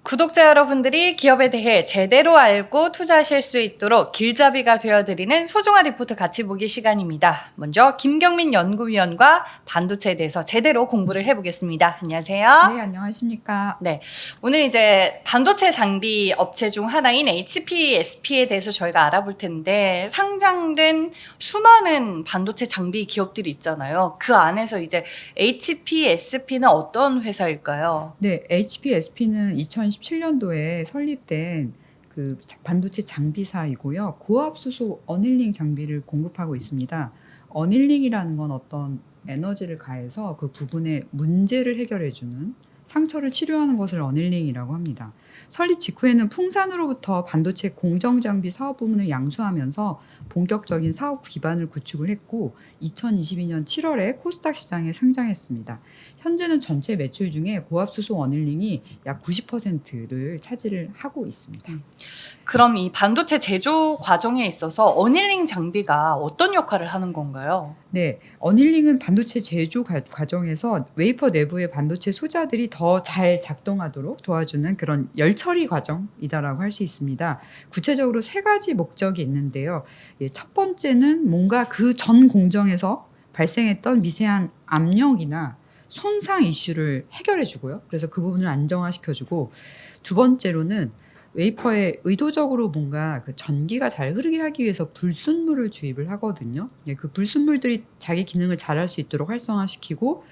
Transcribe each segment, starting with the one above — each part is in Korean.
구독자 여러분들이 기업에 대해 제대로 알고 투자하실 수 있도록 길잡이가 되어드리는 소중한 리포트 같이 보기 시간입니다. 먼저 김경민 연구위원과 반도체에 대해서 제대로 공부를 해보겠습니다. 안녕하세요. 네, 안녕하십니까. 네, 오늘 이제 반도체 장비 업체 중 하나인 HPSP에 대해서 저희가 알아볼 텐데 상장된 수많은 반도체 장비 기업들이 있잖아요. 그 안에서 이제 HPSP는 어떤 회사일까요? 네, HPSP는 2017년도에 설립된 그 반도체 장비사이고요. 고압수소 어닐링 장비를 공급하고 있습니다. 어닐링이라는 건 어떤 에너지를 가해서 그 부분의 문제를 해결해주는 상처를 치료하는 것을 어닐링이라고 합니다. 설립 직후에는 풍산으로부터 반도체 공정장비 사업 부문을 양수하면서 본격적인 사업 기반을 구축을 했고 2022년 7월에 코스닥 시장에 상장했습니다. 현재는 전체 매출 중에 고압수소 어닐링이 약 90%를 차지를 하고 있습니다. 그럼 이 반도체 제조 과정에 있어서 어닐링 장비가 어떤 역할을 하는 건가요? 네, 어닐링은 반도체 제조 과정에서 웨이퍼 내부의 반도체 소자들이 더 잘 작동하도록 도와주는 그런 열 처리 과정이다라고 할 수 있습니다. 구체적으로 세 가지 목적이 있는데요. 첫 번째는 뭔가 그 전 공정에서 발생했던 미세한 압력이나 손상 이슈를 해결해 주고요. 그래서 그 부분을 안정화시켜 주고, 두 번째로는 웨이퍼에 의도적으로 뭔가 그 전기가 잘 흐르게 하기 위해서 불순물을 주입을 하거든요. 그 불순물들이 자기 기능을 잘할 수 있도록 활성화시키고,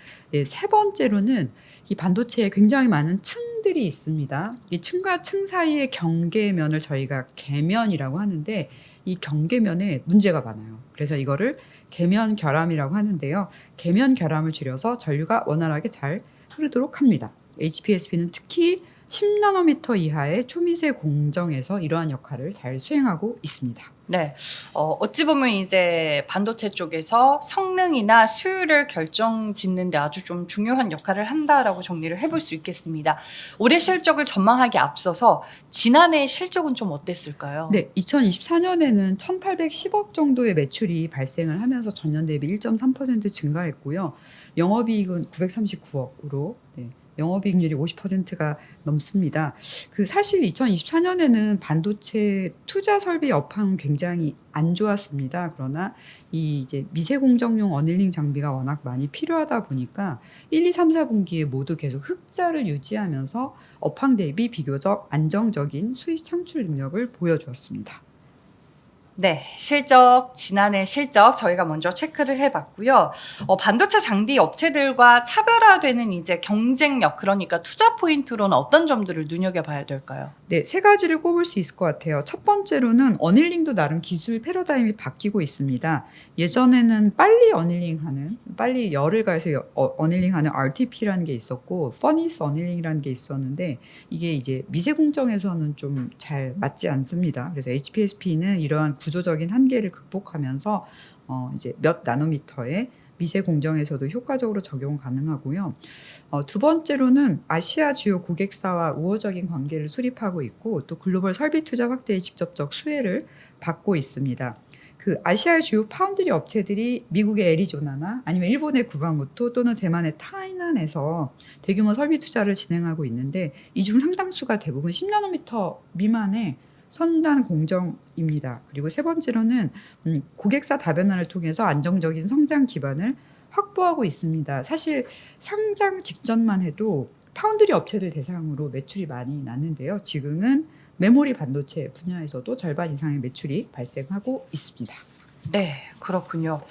세 번째로는 이 반도체에 굉장히 많은 층들이 있습니다. 이 층과 층 사이의 경계면을 저희가 계면이라고 하는데, 이 경계면에 문제가 많아요. 그래서 이거를 계면 결함이라고 하는데요. 계면 결함을 줄여서 전류가 원활하게 잘 흐르도록 합니다. HPSP는 특히 10나노미터 이하의 초미세 공정에서 이러한 역할을 잘 수행하고 있습니다. 네, 어찌 보면 이제 반도체 쪽에서 성능이나 수율을 결정짓는데 아주 좀 중요한 역할을 한다라고 정리를 해볼 수 있겠습니다. 올해 실적을 전망하기 앞서서 지난해 실적은 좀 어땠을까요? 네, 2024년에는 1,810억 정도의 매출이 발생을 하면서 전년 대비 1.3% 증가했고요. 영업이익은 939억으로 영업이익률이 50%가 넘습니다. 그 사실 2024년에는 반도체 투자 설비 여파는 굉장히 안 좋았습니다. 그러나 이 이제 미세 공정용 어닐링 장비가 워낙 많이 필요하다 보니까 1, 2, 3, 4분기에 모두 계속 흑자를 유지하면서 업황 대비 비교적 안정적인 수익 창출 능력을 보여주었습니다. 네, 지난해 실적 저희가 먼저 체크를 해봤고요. 반도체 장비 업체들과 차별화되는 이제 경쟁력, 그러니까 투자 포인트로는 어떤 점들을 눈여겨봐야 될까요? 네, 세 가지를 꼽을 수 있을 것 같아요. 첫 번째로는 어닐링도 나름 기술 패러다임이 바뀌고 있습니다. 예전에는 빨리 열을 가해서 어닐링하는 RTP라는 게 있었고, 퍼니스 어닐링이라는 게 있었는데, 이게 이제 미세 공정에서는 좀 잘 맞지 않습니다. 그래서 HPSP는 이러한 구조적인 한계를 극복하면서 이제 몇 나노미터의 미세 공정에서도 효과적으로 적용 가능하고요. 두 번째로는 아시아 주요 고객사와 우호적인 관계를 수립하고 있고, 또 글로벌 설비 투자 확대의 직접적 수혜를 받고 있습니다. 그 아시아의 주요 파운드리 업체들이 미국의 애리조나나 아니면 일본의 구마모토 또는 대만의 타이난에서 대규모 설비 투자를 진행하고 있는데, 이 중 상당수가 대부분 10나노미터 미만의 선단 공정입니다. 그리고 세 번째로는 고객사 다변화를 통해서 안정적인 성장 기반을 확보하고 있습니다. 사실 상장 직전만 해도 파운드리 업체들 대상으로 매출이 많이 났는데요. 지금은 메모리 반도체 분야에서도 절반 이상의 매출이 발생하고 있습니다. 네, 그렇군요.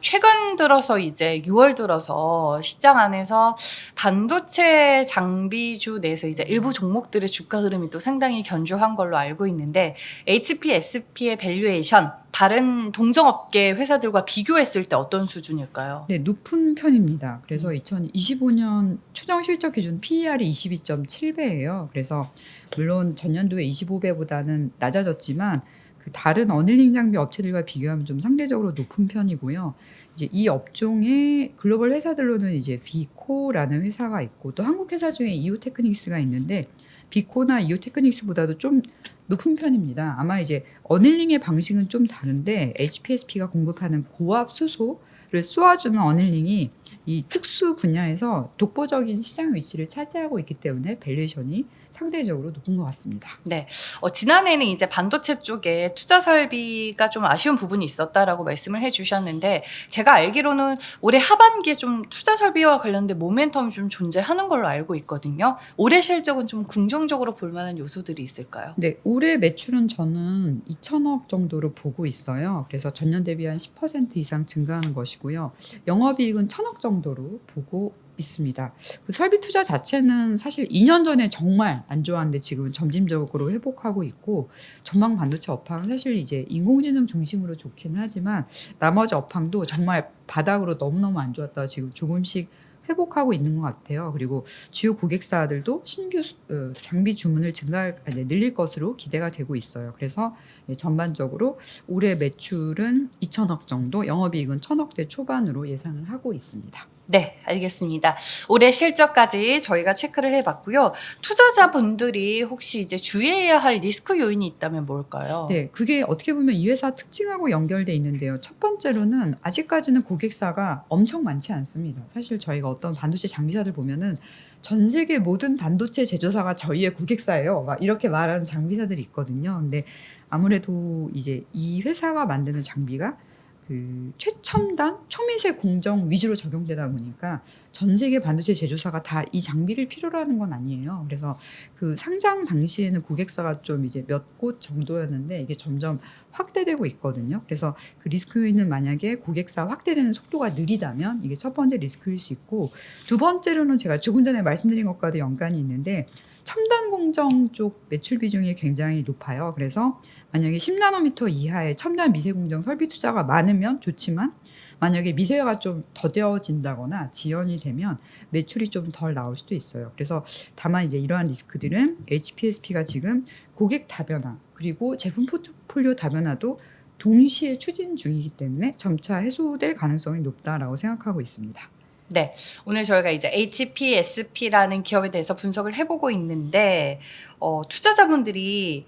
최근 들어서 이제 6월 들어서 시장 안에서 반도체 장비주 내에서 이제 일부 종목들의 주가 흐름이 또 상당히 견조한 걸로 알고 있는데 HPSP의 밸류에이션 다른 동종업계 회사들과 비교했을 때 어떤 수준일까요? 네, 높은 편입니다. 그래서 2025년 추정 실적 기준 PER이 22.7배예요. 그래서 물론 전년도에 25배보다는 낮아졌지만 그 다른 어닐링 장비 업체들과 비교하면 좀 상대적으로 높은 편이고요. 이제 이 업종의 글로벌 회사들로는 이제 비코라는 회사가 있고, 또 한국 회사 중에 이오테크닉스가 있는데, 비코나 이오테크닉스보다도 좀 높은 편입니다. 아마 이제 어닐링의 방식은 좀 다른데 HPSP가 공급하는 고압 수소를 쏘아주는 어닐링이 이 특수 분야에서 독보적인 시장 위치를 차지하고 있기 때문에 밸류에이션이 상대적으로 높은 것 같습니다. 네. 지난해는 이제 반도체 쪽에 투자 설비가 좀 아쉬운 부분이 있었다라고 말씀을 해주셨는데, 제가 알기로는 올해 하반기에 좀 투자 설비와 관련된 모멘텀이 좀 존재하는 걸로 알고 있거든요. 올해 실적은 좀 긍정적으로 볼 만한 요소들이 있을까요? 네, 올해 매출은 저는 2천억 정도로 보고 있어요. 그래서 전년 대비 한 10% 이상 증가하는 것이고요. 영업이익은 1천억 정도로 보고 있습니다. 그 설비 투자 자체는 사실 2년 전에 정말 안 좋았는데 지금은 점진적으로 회복하고 있고, 전방 반도체 업황은 사실 이제 인공지능 중심으로 좋긴 하지만 나머지 업황도 정말 바닥으로 너무너무 안 좋았다가 지금 조금씩 회복하고 있는 것 같아요. 그리고 주요 고객사들도 신규 장비 주문을 늘릴 것으로 기대가 되고 있어요. 그래서 전반적으로 올해 매출은 2천억 정도, 영업이익은 1천억대 초반으로 예상을 하고 있습니다. 네, 알겠습니다. 올해 실적까지 저희가 체크를 해봤고요. 투자자분들이 혹시 이제 주의해야 할 리스크 요인이 있다면 뭘까요? 네, 그게 어떻게 보면 이 회사 특징하고 연결돼 있는데요. 첫 번째로는 아직까지는 고객사가 엄청 많지 않습니다. 사실 저희가 어떤 반도체 장비사들 보면은 전 세계 모든 반도체 제조사가 저희의 고객사예요. 막 이렇게 말하는 장비사들이 있거든요. 근데 아무래도 이제 이 회사가 만드는 장비가 그 최첨단 초미세 공정 위주로 적용되다 보니까 전 세계 반도체 제조사가 다 이 장비를 필요로 하는 건 아니에요. 그래서 그 상장 당시에는 고객사가 좀 이제 몇 곳 정도였는데 이게 점점 확대되고 있거든요. 그래서 그 리스크 요인은 만약에 고객사 확대되는 속도가 느리다면 이게 첫 번째 리스크일 수 있고, 두 번째로는 제가 조금 전에 말씀드린 것과도 연관이 있는데 첨단 공정 쪽 매출 비중이 굉장히 높아요. 그래서 만약에 10나노미터 이하의 첨단 미세 공정 설비 투자가 많으면 좋지만, 만약에 미세화가 좀 더뎌진다거나 지연이 되면 매출이 좀 덜 나올 수도 있어요. 그래서 다만 이제 이러한 리스크들은 HPSP가 지금 고객 다변화 그리고 제품 포트폴리오 다변화도 동시에 추진 중이기 때문에 점차 해소될 가능성이 높다라고 생각하고 있습니다. 네, 오늘 저희가 이제 HPSP라는 기업에 대해서 분석을 해보고 있는데, 투자자분들이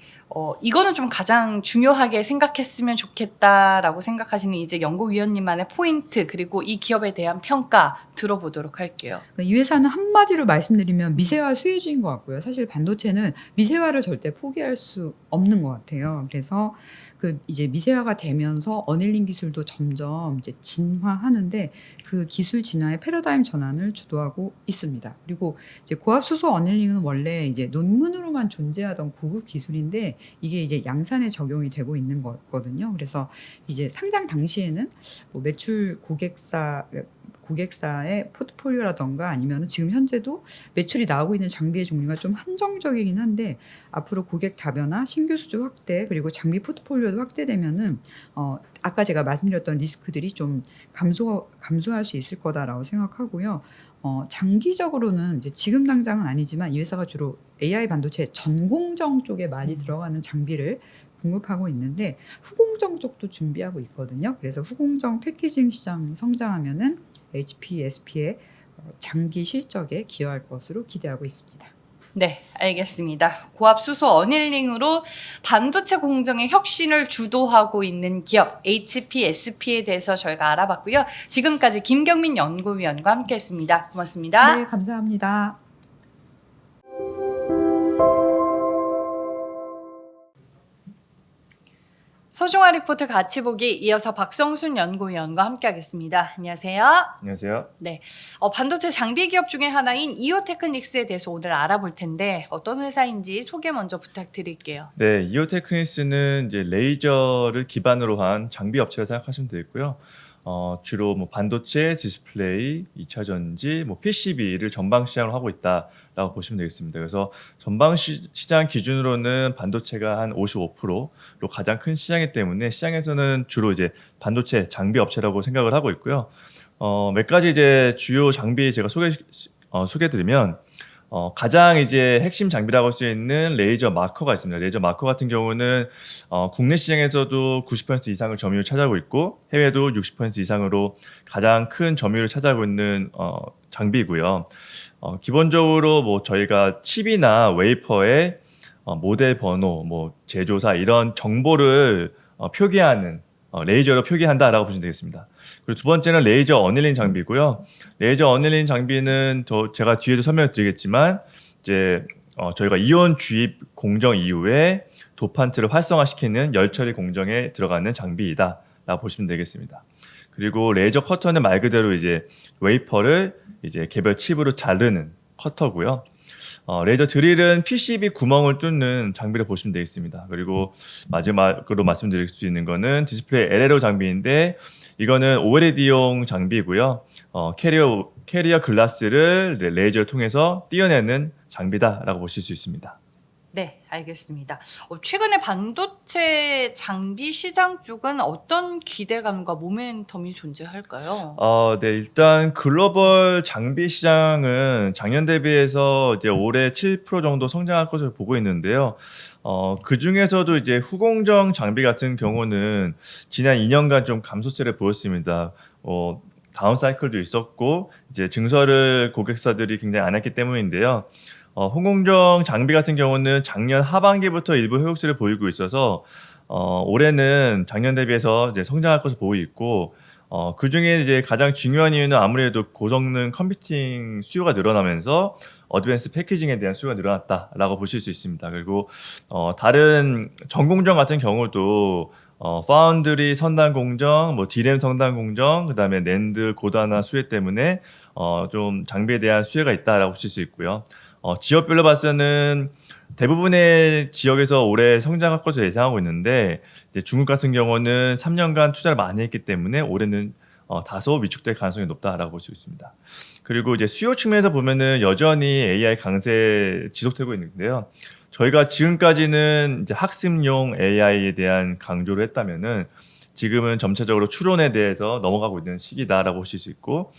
이거는 좀 가장 중요하게 생각했으면 좋겠다라고 생각하시는 이제 연구위원님만의 포인트, 그리고 이 기업에 대한 평가 들어보도록 할게요. 이 회사는 한마디로 말씀드리면 미세화 수혜주인 것 같고요. 사실 반도체는 미세화를 절대 포기할 수 없는 것 같아요. 그래서 그 이제 미세화가 되면서 어닐링 기술도 점점 이제 진화하는데 그 기술 진화의 패러다임 전환을 주도하고 있습니다. 그리고 이제 고압수소 어닐링은 원래 이제 논문으로만 존재하던 고급 기술인데 이게 이제 양산에 적용이 되고 있는 거거든요. 그래서 이제 상장 당시에는 뭐 매출 고객사의 포트폴리오라던가 아니면 지금 현재도 매출이 나오고 있는 장비의 종류가 좀 한정적이긴 한데, 앞으로 고객 다변화, 신규 수주 확대 그리고 장비 포트폴리오도 확대되면은 아까 제가 말씀드렸던 리스크들이 좀 감소할 수 있을 거다라고 생각하고요. 장기적으로는 이제 지금 당장은 아니지만 이 회사가 주로 AI 반도체 전공정 쪽에 많이 들어가는 장비를 공급하고 있는데 후공정 쪽도 준비하고 있거든요. 그래서 후공정 패키징 시장 성장하면은 HPSP의 장기 실적에 기여할 것으로 기대하고 있습니다. 네, 알겠습니다. 고압 수소 어닐링으로 반도체 공정의 혁신을 주도하고 있는 기업 HPSP에 대해서 저희가 알아봤고요. 지금까지 김경민 연구위원과 함께했습니다. 고맙습니다. 네, 감사합니다. 소중한 리포트 같이 보기, 이어서 박성순 연구위원과 함께하겠습니다. 안녕하세요. 안녕하세요. 네, 반도체 장비 기업 중에 하나인 이오테크닉스에 대해서 오늘 알아볼 텐데 어떤 회사인지 소개 먼저 부탁드릴게요. 네, 이오테크니스는 이제 레이저를 기반으로 한 장비 업체라 생각하시면 되고요. 주로 뭐 반도체, 디스플레이, 2차 전지, 뭐 PCB를 전방 시장으로 하고 있다라고 보시면 되겠습니다. 그래서 전방 시장 기준으로는 반도체가 한 55%로 가장 큰 시장이기 때문에 시장에서는 주로 이제 반도체 장비 업체라고 생각을 하고 있고요. 몇 가지 이제 주요 장비 제가 소개드리면 가장 이제 핵심 장비라고 할 수 있는 레이저 마커가 있습니다. 레이저 마커 같은 경우는 국내 시장에서도 90% 이상을 점유율 차지하고 있고 해외도 60% 이상으로 가장 큰 점유율을 차지하고 있는 장비이고요. 기본적으로 뭐 저희가 칩이나 웨이퍼의 모델 번호, 뭐 제조사 이런 정보를 표기하는 레이저로 표기한다라고 보시면 되겠습니다. 그리고 두 번째는 레이저 어닐링 장비고요. 레이저 어닐링 장비는 제가 뒤에도 설명을 드리겠지만 이제 저희가 이온 주입 공정 이후에 도판트를 활성화시키는 열 처리 공정에 들어가는 장비이다라고 보시면 되겠습니다. 그리고 레이저 커터는 말 그대로 이제 웨이퍼를 이제 개별 칩으로 자르는 커터고요. 레이저 드릴은 PCB 구멍을 뚫는 장비를 보시면 되겠습니다. 그리고 마지막으로 말씀드릴 수 있는 거는 디스플레이 LLO 장비인데 이거는 OLED용 장비고요. 캐리어 글라스를 레이저를 통해서 띄어내는 장비다라고 보실 수 있습니다. 네, 알겠습니다. 최근에 반도체 장비 시장 쪽은 어떤 기대감과 모멘텀이 존재할까요? 네, 일단 글로벌 장비 시장은 작년 대비해서 이제 올해 7% 정도 성장할 것으로 보고 있는데요. 그 중에서도 이제 후공정 장비 같은 경우는 지난 2년간 좀 감소세를 보였습니다. 다운 사이클도 있었고 이제 증설을 고객사들이 굉장히 안 했기 때문인데요. 후공정 장비 같은 경우는 작년 하반기부터 일부 회복세를 보이고 있어서 올해는 작년 대비해서 이제 성장할 것을 보고 있고 그 중에 이제 가장 중요한 이유는 아무래도 고성능 컴퓨팅 수요가 늘어나면서 어드밴스 패키징에 대한 수요가 늘어났다라고 보실 수 있습니다. 그리고 다른 전공정 같은 경우도 파운드리 선단 공정, 디램 선단 공정, 그다음에 낸드 고단화 수혜 때문에 좀 장비에 대한 수혜가 있다라고 보실 수 있고요. 지역별로 봐서는 대부분의 지역에서 올해 성장할 것으로 예상하고 있는데 이제 중국 같은 경우는 3년간 투자를 많이 했기 때문에 올해는 다소 위축될 가능성이 높다라고 볼 수 있습니다. 그리고 이제 수요 측면에서 보면은 여전히 AI 강세 지속되고 있는데요. 저희가 지금까지는 이제 학습용 AI에 대한 강조를 했다면은 지금은 점차적으로 추론에 대해서 넘어가고 있는 시기다라고 보실 수 있고,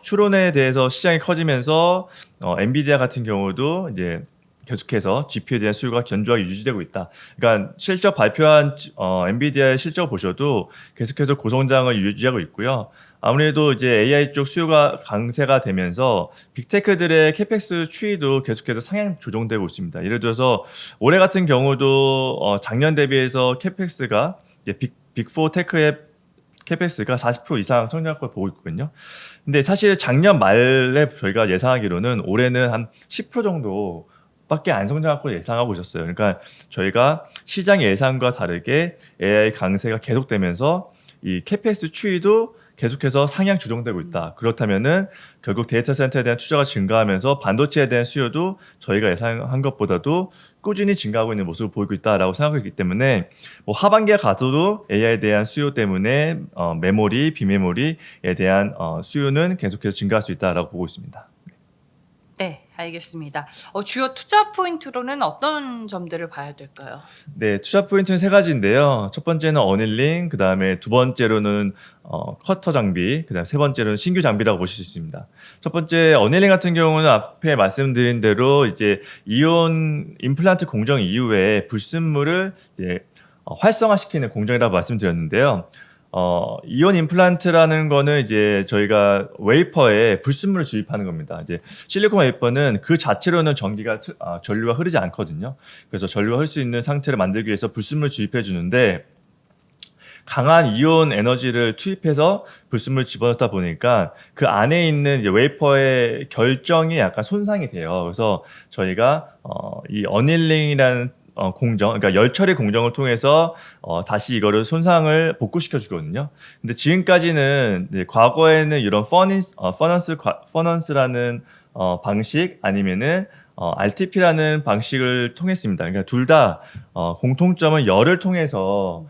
추론에 대해서 시장이 커지면서 엔비디아 같은 경우도 이제 계속해서 GPU에 대한 수요가 견조하게 유지되고 있다. 그러니까 실적 발표한 엔비디아의 실적 보셔도 계속해서 고성장을 유지하고 있고요. 아무래도 이제 AI 쪽 수요가 강세가 되면서 빅테크들의 캐펙스 추이도 계속해서 상향 조정되고 있습니다. 예를 들어서 올해 같은 경우도 작년 대비해서 캐펙스가 이제 빅4 테크의 캐펙스가 40% 이상 성장할 걸 보고 있거든요. 근데 사실 작년 말에 저희가 예상하기로는 올해는 한 10% 정도 밖에 안 성장할 걸 예상하고 있었어요. 그러니까 저희가 시장의 예상과 다르게 AI 강세가 계속되면서 이 캐펙스 추이도 계속해서 상향 조정되고 있다. 그렇다면은 결국 데이터 센터에 대한 투자가 증가하면서 반도체에 대한 수요도 저희가 예상한 것보다도 꾸준히 증가하고 있는 모습을 보이고 있다라고 생각하기 때문에 하반기에 가서도 AI에 대한 수요 때문에 메모리, 비메모리에 대한 수요는 계속해서 증가할 수 있다라고 보고 있습니다. 네, 알겠습니다. 주요 투자 포인트로는 어떤 점들을 봐야 될까요? 네, 투자 포인트는 세 가지인데요. 첫 번째는 어닐링, 그 다음에 두 번째로는 커터 장비, 그 다음에 세 번째로는 신규 장비라고 보실 수 있습니다. 첫 번째 어닐링 같은 경우는 앞에 말씀드린 대로 이제 이온 임플란트 공정 이후에 불순물을 이제 활성화시키는 공정이라고 말씀드렸는데요. 이온 임플란트라는 거는 이제 저희가 웨이퍼에 불순물을 주입하는 겁니다. 이제 실리콘 웨이퍼는 그 자체로는 전류가 흐르지 않거든요. 그래서 전류가 흐를 수 있는 상태를 만들기 위해서 불순물을 주입해 주는데 강한 이온 에너지를 투입해서 불순물을 집어넣다 보니까 그 안에 있는 이제 웨이퍼의 결정이 약간 손상이 돼요. 그래서 저희가 이 어닐링이라는 공정, 그러니까 열 처리 공정을 통해서 다시 이거를 손상을 복구시켜 주거든요. 근데 지금까지는 이제 과거에는 이런 퍼넌스라는 방식 아니면은 RTP라는 방식을 통했습니다. 그러니까 둘 다 공통점은 열을 통해서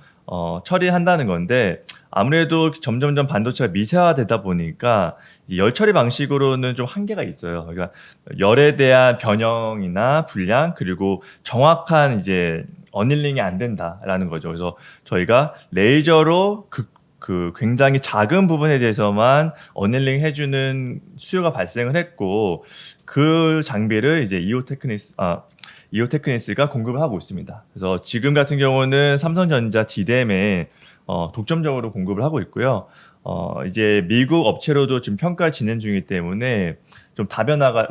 처리한다는 건데 아무래도 점점점 반도체가 미세화되다 보니까 열 처리 방식으로는 좀 한계가 있어요. 그러니까 열에 대한 변형이나 불량 그리고 정확한 이제 어닐링이 안 된다라는 거죠. 그래서 저희가 레이저로 그 굉장히 작은 부분에 대해서만 어닐링 해주는 수요가 발생을 했고 그 장비를 이제 이오테크니스가 공급을 하고 있습니다. 그래서 지금 같은 경우는 삼성전자 D램에 독점적으로 공급을 하고 있고요. 이제 미국 업체로도 지금 평가 진행 중이기 때문에 좀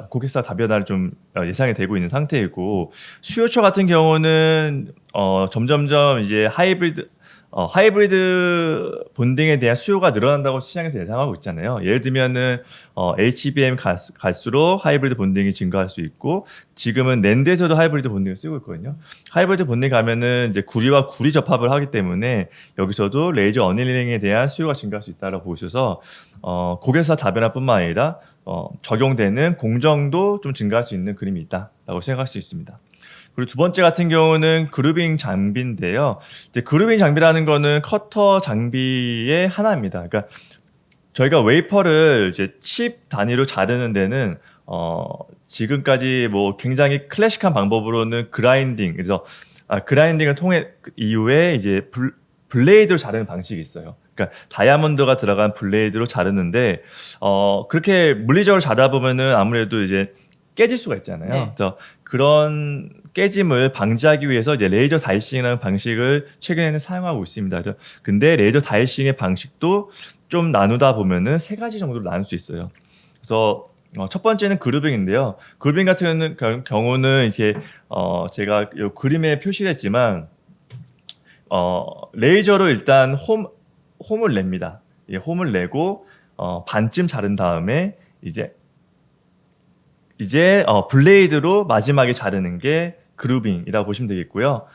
고객사 다변화를 좀 예상이 되고 있는 상태이고 수요처 같은 경우는 점점점 이제 하이브리드 하이브리드 본딩에 대한 수요가 늘어난다고 시장에서 예상하고 있잖아요. 예를 들면은 HBM 갈수록 하이브리드 본딩이 증가할 수 있고 지금은 낸드에서도 하이브리드 본딩을 쓰고 있거든요. 하이브리드 본딩 가면은 이제 구리와 구리 접합을 하기 때문에 여기서도 레이저 어닐링에 대한 수요가 증가할 수 있다라고 보셔서 고객사 다변화뿐만 아니라 적용되는 공정도 좀 증가할 수 있는 그림이 있다라고 생각할 수 있습니다. 그리고 두 번째 같은 경우는 그루빙 장비인데요. 이제 그루빙 장비라는 거는 커터 장비의 하나입니다. 그러니까 저희가 웨이퍼를 이제 칩 단위로 자르는 데는 지금까지 뭐 굉장히 클래식한 방법으로는 그라인딩, 그래서 그라인딩을 통해 이후에 이제 블레이드로 자르는 방식이 있어요. 그러니까 다이아몬드가 들어간 블레이드로 자르는데 그렇게 물리적으로 자르다 보면은 아무래도 이제 깨질 수가 있잖아요. 네. 그래서 그런 깨짐을 방지하기 위해서 이제 레이저 다이싱이라는 방식을 최근에는 사용하고 있습니다. 근데 레이저 다이싱의 방식도 좀 나누다 보면은 세 가지 정도로 나눌 수 있어요. 그래서 첫 번째는 그루빙인데요. 그루빙 같은 경우는 이렇게 제가 이 그림에 표시를 했지만 레이저로 일단 홈을 냅니다. 홈을 내고 반쯤 자른 다음에 이제 블레이드로 마지막에 자르는 게 그루빙이라고 보시면 되겠고요.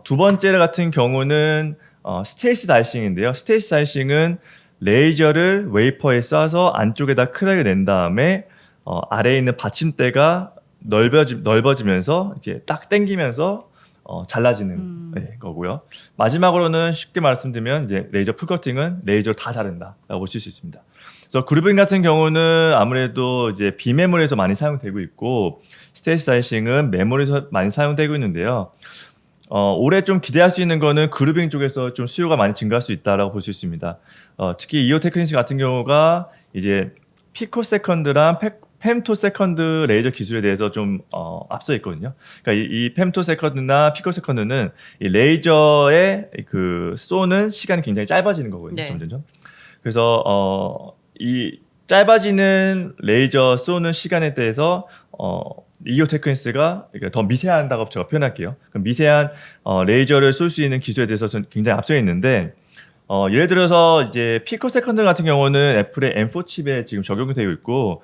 두 번째 같은 경우는 스테이스 다이싱인데요. 스테이스 다이싱은 레이저를 웨이퍼에 쏴서 안쪽에다 크랙을 낸 다음에 아래에 있는 받침대가 넓어지면서 이제 딱 당기면서 잘라지는 거고요. 마지막으로는 쉽게 말씀드리면 이제 레이저 풀커팅은 레이저로 다 자른다라고 보실 수 있습니다. 그래서 그루빙 같은 경우는 아무래도 이제 비메모리에서 많이 사용되고 있고 스테이스 다이싱은 메모리에서 많이 사용되고 있는데요. 올해 좀 기대할 수 있는 거는 그루빙 쪽에서 좀 수요가 많이 증가할 수 있다라고 볼 수 있습니다. 특히 이오 테크닉스 같은 경우가 이제 피코세컨드랑 femto세컨드 레이저 기술에 대해서 좀 앞서 있거든요. 그러니까 이 femto세컨드나 피코세컨드는 이 레이저의 그 쏘는 시간이 굉장히 짧아지는 거거든요. 네. 점점. 그래서 이 짧아지는 레이저 쏘는 시간에 대해서 이오 테크닉스가 더 미세한다고 제가 표현할게요. 그럼 미세한 레이저를 쏠 수 있는 기술에 대해서 굉장히 앞서 있는데 예를 들어서 이제 피코세컨드 같은 경우는 애플의 M4 칩에 지금 적용이 되고 있고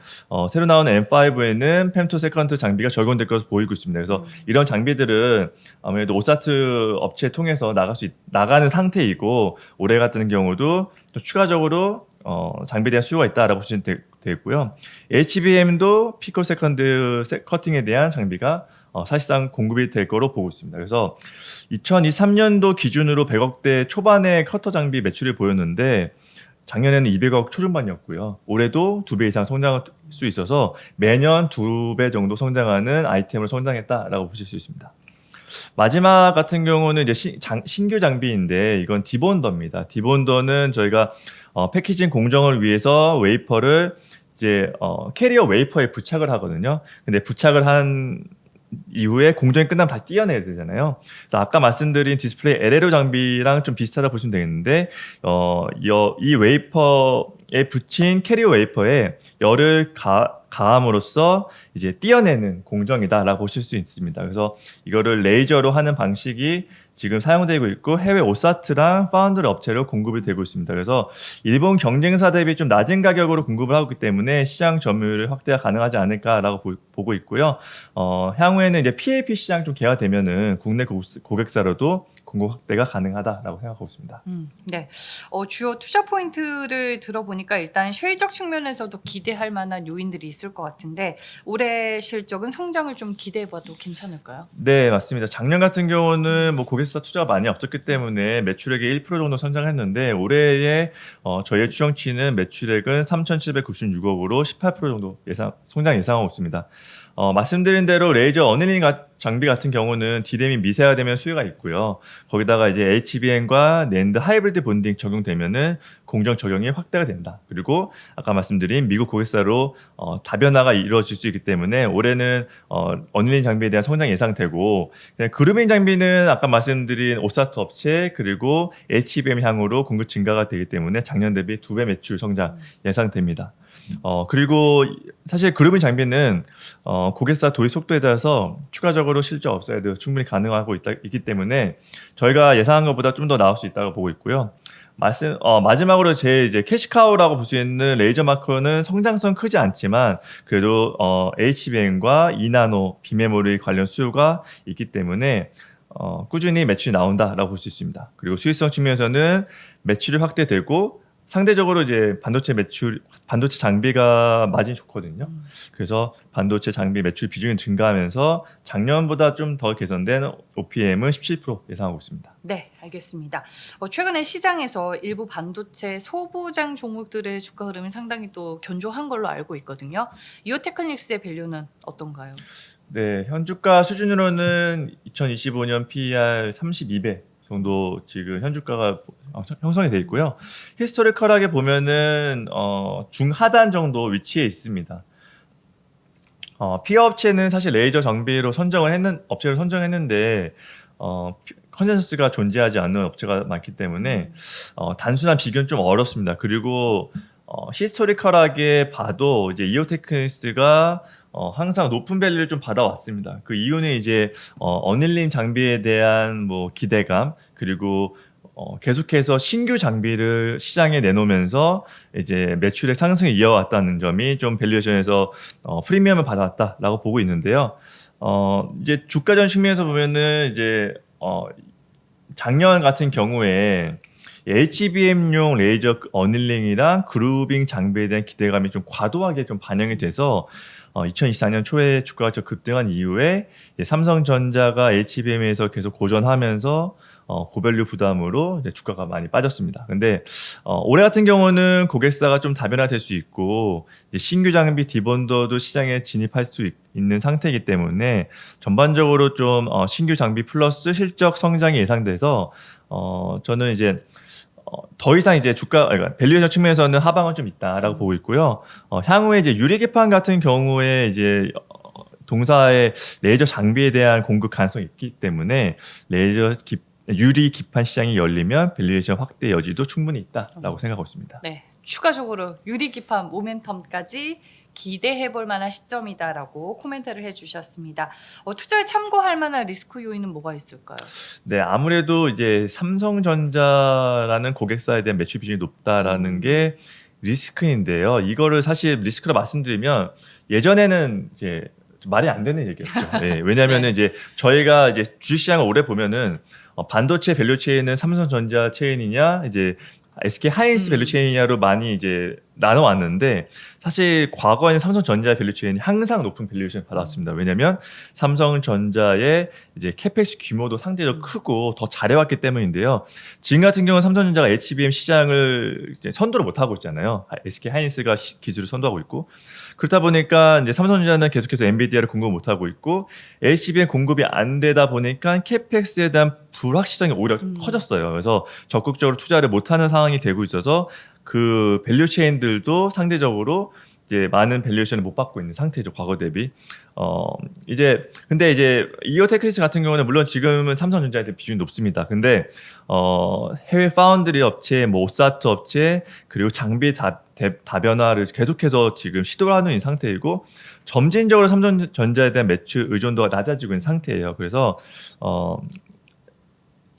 새로 나오는 M5에는 femto세컨드 장비가 적용될 것으로 보이고 있습니다. 그래서 이런 장비들은 아무래도 오사트 업체 통해서 나가는 상태이고 올해 같은 경우도 또 추가적으로 장비에 대한 수요가 있다라고 보시면 되겠고요. HBM도 피코세컨드 커팅에 대한 장비가 사실상 공급이 될 거로 보고 있습니다. 그래서 2023년도 기준으로 100억대 초반의 커터 장비 매출이 보였는데 작년에는 200억 초중반이었고요. 올해도 2배 이상 성장할 수 있어서 매년 2배 정도 성장하는 아이템으로 성장했다라고 보실 수 있습니다. 마지막 같은 경우는 이제 신규 장비인데 이건 디본더입니다. 디본더는 저희가 패키징 공정을 위해서 웨이퍼를 이제 캐리어 웨이퍼에 부착을 하거든요. 근데 부착을 한 이후에 공정이 끝나면 다시 띄어내야 되잖아요. 그래서 아까 말씀드린 디스플레이 LLO 장비랑 좀 비슷하다 보시면 되겠는데 이 웨이퍼에 붙인 캐리어 웨이퍼에 열을 가함으로써 이제 띄어내는 공정이다라고 보실 수 있습니다. 그래서 이거를 레이저로 하는 방식이 지금 사용되고 있고 해외 오사트랑 파운드리 업체로 공급이 되고 있습니다. 그래서 일본 경쟁사 대비 좀 낮은 가격으로 공급을 하고 있기 때문에 시장 점유율 확대가 가능하지 않을까라고 보고 있고요. 향후에는 이제 PAP 시장 좀 개화되면은 국내 고객사로도 공급 확대가 가능하다라고 생각하고 있습니다. 네. 주요 투자 포인트를 들어보니까 일단 실적 측면에서도 기대할 만한 요인들이 있을 것 같은데 올해 실적은 성장을 좀 기대해봐도 괜찮을까요? 네, 맞습니다. 작년 같은 경우는 뭐 고객사 투자가 많이 없었기 때문에 매출액이 1% 정도 성장했는데 올해의 저희의 추정치는 매출액은 3,796억으로 18% 정도 성장 예상하고 있습니다. 말씀드린 대로 레이저 어닐링 장비 같은 경우는 D램이 미세화되면 수요가 있고요. 거기다가 이제 HBM과 낸드 하이브리드 본딩 적용되면은 공정 적용이 확대가 된다. 그리고 아까 말씀드린 미국 고객사로 다변화가 이루어질 수 있기 때문에 올해는 어닐링 장비에 대한 성장 예상되고 그루빙 장비는 아까 말씀드린 오사트 업체 그리고 HBM 향으로 공급 증가가 되기 때문에 작년 대비 2배 매출 성장 예상됩니다. 그리고 사실 그루빙 장비는 고객사 도입 속도에 따라서 추가적으로 실적 업사이드 충분히 가능하고 있기 때문에 저희가 예상한 것보다 좀 더 나올 수 있다고 보고 있고요. 마지막으로 제 이제 캐시카우라고 볼 수 있는 레이저 마커는 성장성 크지 않지만 그래도 HBM과 2나노 비메모리 관련 수요가 있기 때문에 꾸준히 매출이 나온다라고 볼 수 있습니다. 그리고 수익성 측면에서는 매출이 확대되고 상대적으로 이제 반도체 장비가 마진이 좋거든요. 그래서 반도체 장비 매출 비중이 증가하면서 작년보다 좀 더 개선된 OPM은 17% 예상하고 있습니다. 네, 알겠습니다. 최근에 시장에서 일부 반도체 소부장 종목들의 주가 흐름이 상당히 또 견조한 걸로 알고 있거든요. 이오테크닉스의 밸류는 어떤가요? 네, 현주가 수준으로는 2025년 PER 32배 정도 지금 현주가가 형성이 돼 있고요. 히스토리컬하게 보면은 중하단 정도 위치에 있습니다. 피어 업체는 사실 레이저 장비로 업체를 선정했는데 컨센서스가 존재하지 않는 업체가 많기 때문에 단순한 비교는 좀 어렵습니다. 그리고 히스토리컬하게 봐도 이제 이오테크니스가 항상 높은 밸류를 좀 받아왔습니다. 그 이유는 이제 어닐링 장비에 대한 뭐 기대감 그리고 계속해서 신규 장비를 시장에 내놓으면서 이제 매출의 상승을 이어왔다는 점이 좀 밸류에이션에서 프리미엄을 받아왔다라고 보고 있는데요. 이제 주가전 측면에서 보면은 이제 작년 같은 경우에 HBM용 레이저 어닐링이랑 그루빙 장비에 대한 기대감이 좀 과도하게 좀 반영이 돼서 2024년 초에 주가가 좀 급등한 이후에 삼성전자가 HBM에서 계속 고전하면서 고밸류 부담으로 이제 주가가 많이 빠졌습니다. 근데 올해 같은 경우는 고객사가 좀 다변화될 수 있고 이제 신규 장비 디본더도 시장에 진입할 수 있는 상태이기 때문에 전반적으로 좀 신규 장비 플러스 실적 성장이 예상돼서 저는 이제 더 이상 이제 그러니까 밸류에이션 측면에서는 하방은 좀 있다라고 보고 있고요. 향후에 이제 유리기판 같은 경우에 이제 동사의 레이저 장비에 대한 공급 가능성이 있기 때문에 유리 기판 시장이 열리면 밸류에이션 확대 여지도 충분히 있다라고 생각하고 있습니다. 네, 추가적으로 유리 기판 모멘텀까지 기대해 볼 만한 시점이다라고 코멘트를 해주셨습니다. 투자에 참고할 만한 리스크 요인은 뭐가 있을까요? 네, 아무래도 이제 삼성전자라는 고객사에 대한 매출 비중이 높다라는 게 리스크인데요. 이거를 사실 리스크로 말씀드리면 예전에는 이제 말이 안 되는 얘기였죠. 네, 왜냐하면은 이제 저희가 이제 주식시장을 오래 보면은 반도체 밸류 체인은 삼성전자 체인이냐 이제 SK 하이닉스 밸류 체인이냐로 많이 이제 나눠왔는데 사실 과거에는 삼성전자의 밸류 체인이 항상 높은 밸류에이션을 받았습니다. 왜냐하면 삼성전자의 이제 캐펙스 규모도 상대적으로 크고 더 잘해왔기 때문인데요. 지금 같은 경우는 삼성전자가 HBM 시장을 이제 선도를 못 하고 있잖아요. SK 하이닉스가 기술을 선도하고 있고 그렇다 보니까 이제 삼성전자는 계속해서 엔비디아를 공급 못 하고 있고 HBM 공급이 안 되다 보니까 캐펙스에 대한 불확실성이 오히려 커졌어요. 그래서 적극적으로 투자를 못 하는 상황이 되고 있어서 그 밸류 체인들도 상대적으로 이제 많은 밸류에이션을 못 받고 있는 상태죠. 과거 대비. 근데 이제 이오테크니스 같은 경우는 물론 지금은 삼성전자에 대한 비중이 높습니다. 근데 해외 파운드리 업체, 뭐 오사트 업체 그리고 장비 다변화를 계속해서 지금 시도를 하는 상태이고 점진적으로 삼성전자에 대한 매출 의존도가 낮아지고 있는 상태예요. 그래서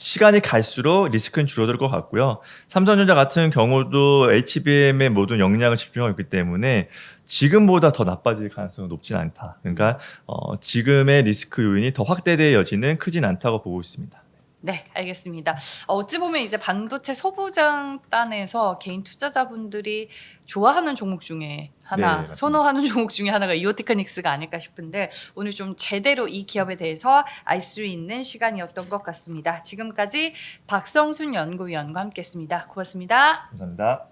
시간이 갈수록 리스크는 줄어들 것 같고요. 삼성전자 같은 경우도 HBM의 모든 역량을 집중하고 있기 때문에 지금보다 더 나빠질 가능성은 높진 않다. 그러니까 지금의 리스크 요인이 더 확대될 여지는 크진 않다고 보고 있습니다. 네, 알겠습니다. 어찌 보면 이제 반도체 소부장단에서 개인 투자자분들이 좋아하는 종목 중에 하나, 네, 선호하는 종목 중에 하나가 이오테크닉스가 아닐까 싶은데 오늘 좀 제대로 이 기업에 대해서 알 수 있는 시간이었던 것 같습니다. 지금까지 박성순 연구위원과 함께했습니다. 고맙습니다. 감사합니다.